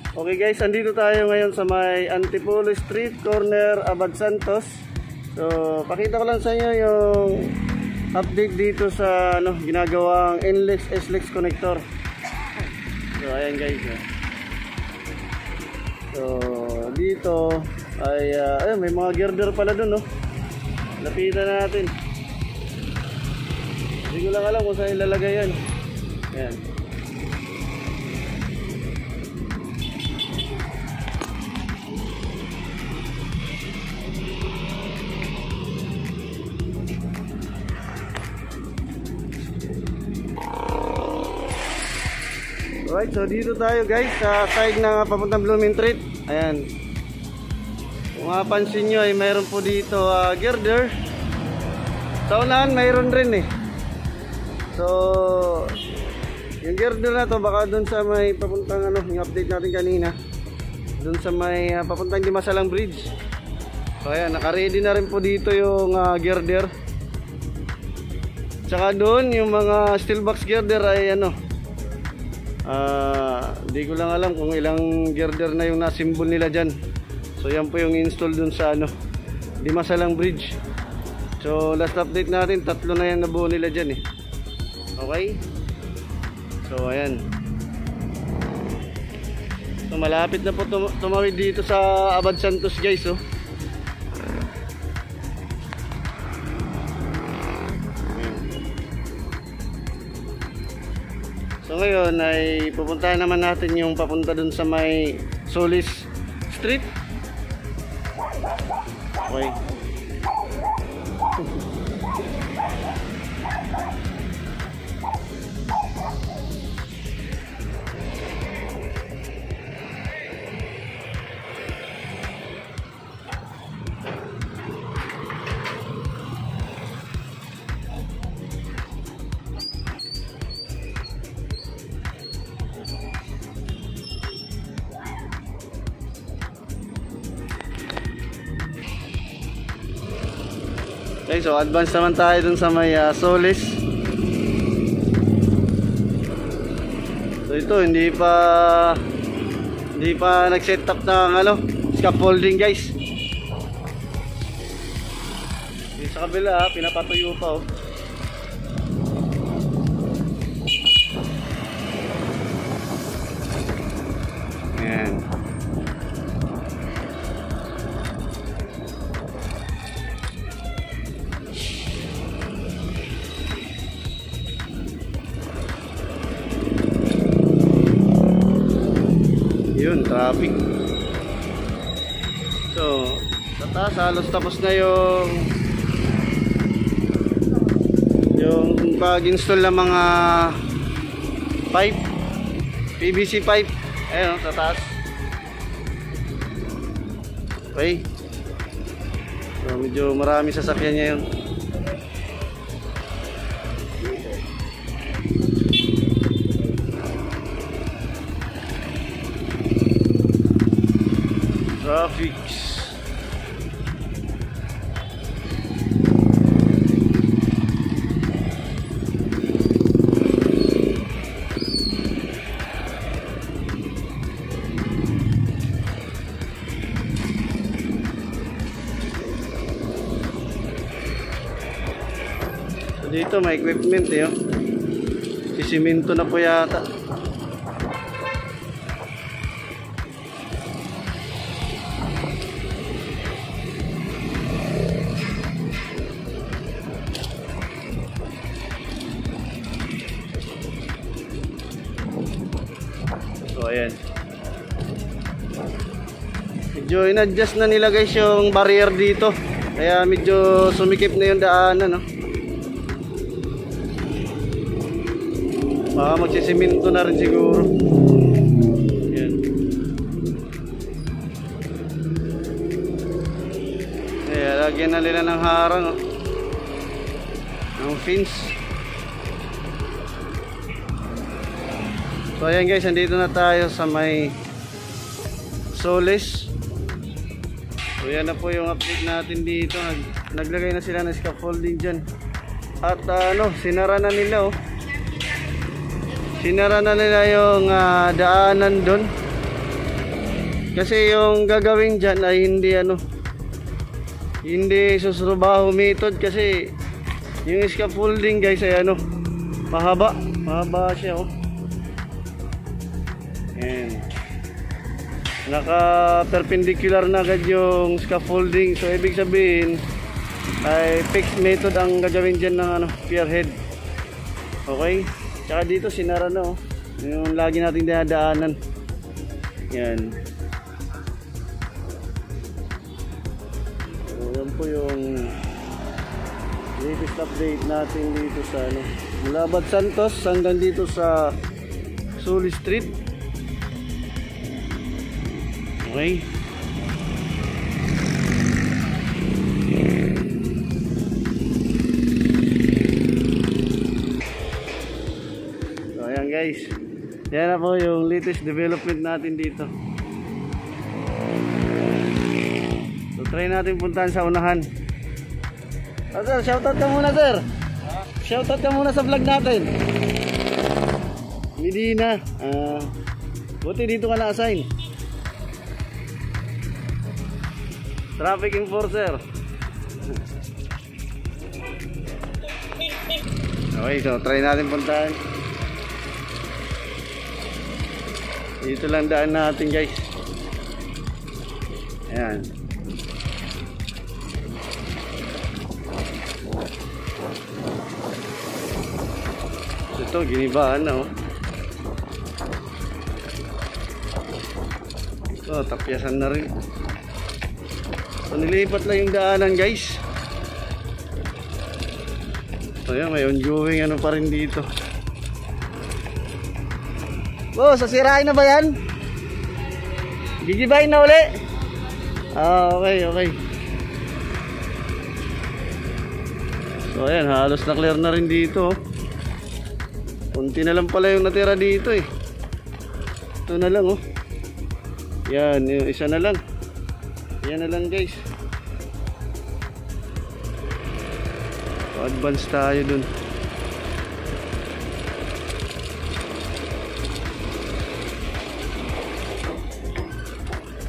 Okay guys, andito tayo ngayon sa may Antipolo Street, corner Abad Santos. So, pakita ko lang sa inyo yung update dito sa ginagawang NLEX SLEX connector. So, ayan guys. So, dito ay may mga girder pala dun, no. Lapitan natin. Hindi ko lang alam kung saan ilalagay yan. Ayan. Alright, so dito tayo guys sa side ng papuntang Blooming Treat. Ayan. Kung mapansin nyo ay mayroon po dito girder. Sa unahan mayroon rin eh. So yung girder na to baka dun sa may papuntang yung update natin kanina, dun sa may papuntang Dimasalang Bridge. So ayan, naka-ready na rin po dito yung girder. Tsaka dun yung mga steel box girder ay di ko lang alam kung ilang girder na yung nasimbol nila dyan. So yan po yung install dun sa Dimasalang Bridge. So last update natin, 3 na yan nabuo nila dyan eh. Okay. So ayan. So malapit na po tumawid dito sa Abad Santos guys, oh. So ngayon ay pupuntahan naman natin yung papunta dun sa may Solis Street. Okay. Okay, so advance naman tayo dun sa may Solis. So ito hindi pa nag-set up ng scaffolding guys. Dito sa kabila pinapatuyo pa, oh. Ayan. Yun, traffic. So, sa taas halos tapos na yung pag-install ng mga pipe, PVC pipe. Ayun, sa taas. Okay. So, medyo marami sasakyan niya yun. Traffic. So dito may equipment eh, oh. Sisiminto na po yata. So ayan. Medyo in-adjust na nila guys yung barrier dito. Kaya medyo sumikip na yung daanan, no? Baka magsisiminto na rin siguro. Ayan. Ayan, lagyan na nila ng harang, oh. Ng fence. So ayan guys, andito na tayo sa may Solis. So yan na po yung update natin dito. Naglagay na sila ng scaffolding dyan. At sinara na nila, oh. Sinara na nila yung daanan doon. Kasi yung gagawin dyan ay hindi hindi susrubaho method, kasi yung scaffolding guys ay mahaba siya Ayan. Naka perpendicular na agad yung scaffolding, so ibig sabihin ay fixed method ang gagawin dyan ng pier head. Okay, tsaka dito sinara na yung lagi nating dinadaanan. Yan. So, yan po yung latest update natin dito sa mula Bad Santos hanggang dito sa Suli Street. Okay. So ayan guys, yan na po yung latest development natin dito. So try natin puntahan sa unahan. Sir, shoutout ka muna sir. Shoutout ka muna sa vlog natin. Medina. Buti dito ka na-assign. Traffic enforcer. Okay, so try natin puntahan. Dito lang daan natin guys. Ayan. Ito, ginibaan na Ito, tapyasan na rin. So nilipat lang yung daanan guys. So yan, may ongoing pa rin dito. Sasirain na ba yan? Gigibayin na uli? Okay. So ayan, halos na clear na rin dito. Kunti na lang pala yung natira dito Ito na lang Yan, yung isa na lang. Yan na lang guys. So, advance tayo dun.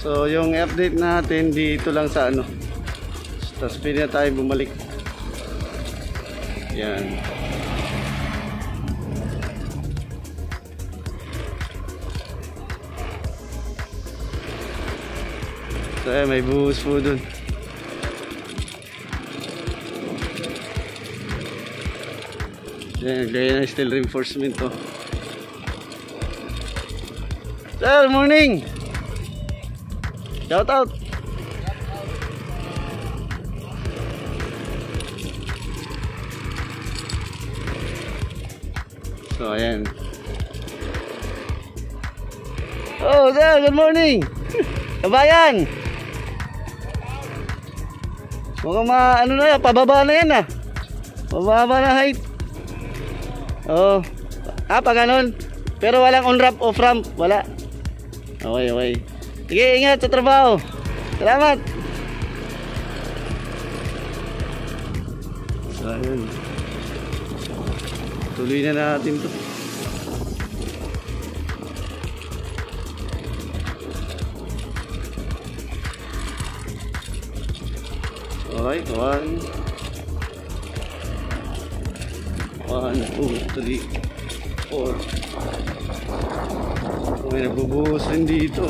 So yung update natin dito lang sa tapos pwede na tayo bumalik. Yan. So may buhos po dun. Yan, gaya na steel reinforcement Sir, morning! Shout out! So ayan. Oh sir, good morning! Kabayan! Mukhang na yan, pababa na yan pababa na height. Pag ganun. Pero walang on ramp, off ramp, wala. Okay. Sige, ingat sa trabaho. Salamat. So ayun, tuloy na natin to. Okay, 1 2 3 4. May nagbubuhos rin dito.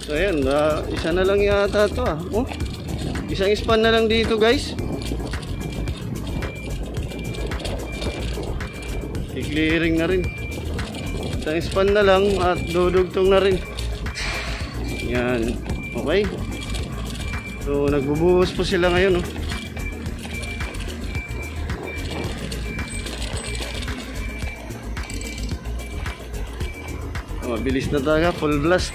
So ayan, isa na lang yata ito isang span na lang dito guys. I-clearing na rin. Isang span na lang at dudugtong na rin. Yan. Okay. So nagbubuhos po sila ngayon mabilis na talaga, full blast.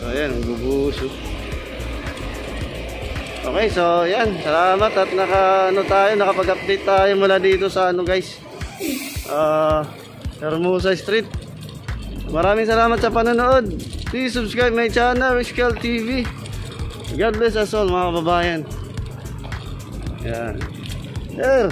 So ayan, nagbubuhos Okay, so yan, salamat at nakapag-update tayo mula dito sa guys, Hermosa Street. Maraming salamat sa panonood. Please subscribe my channel, Rizcal TV. God bless us all mga kababayan. Yan. Sir,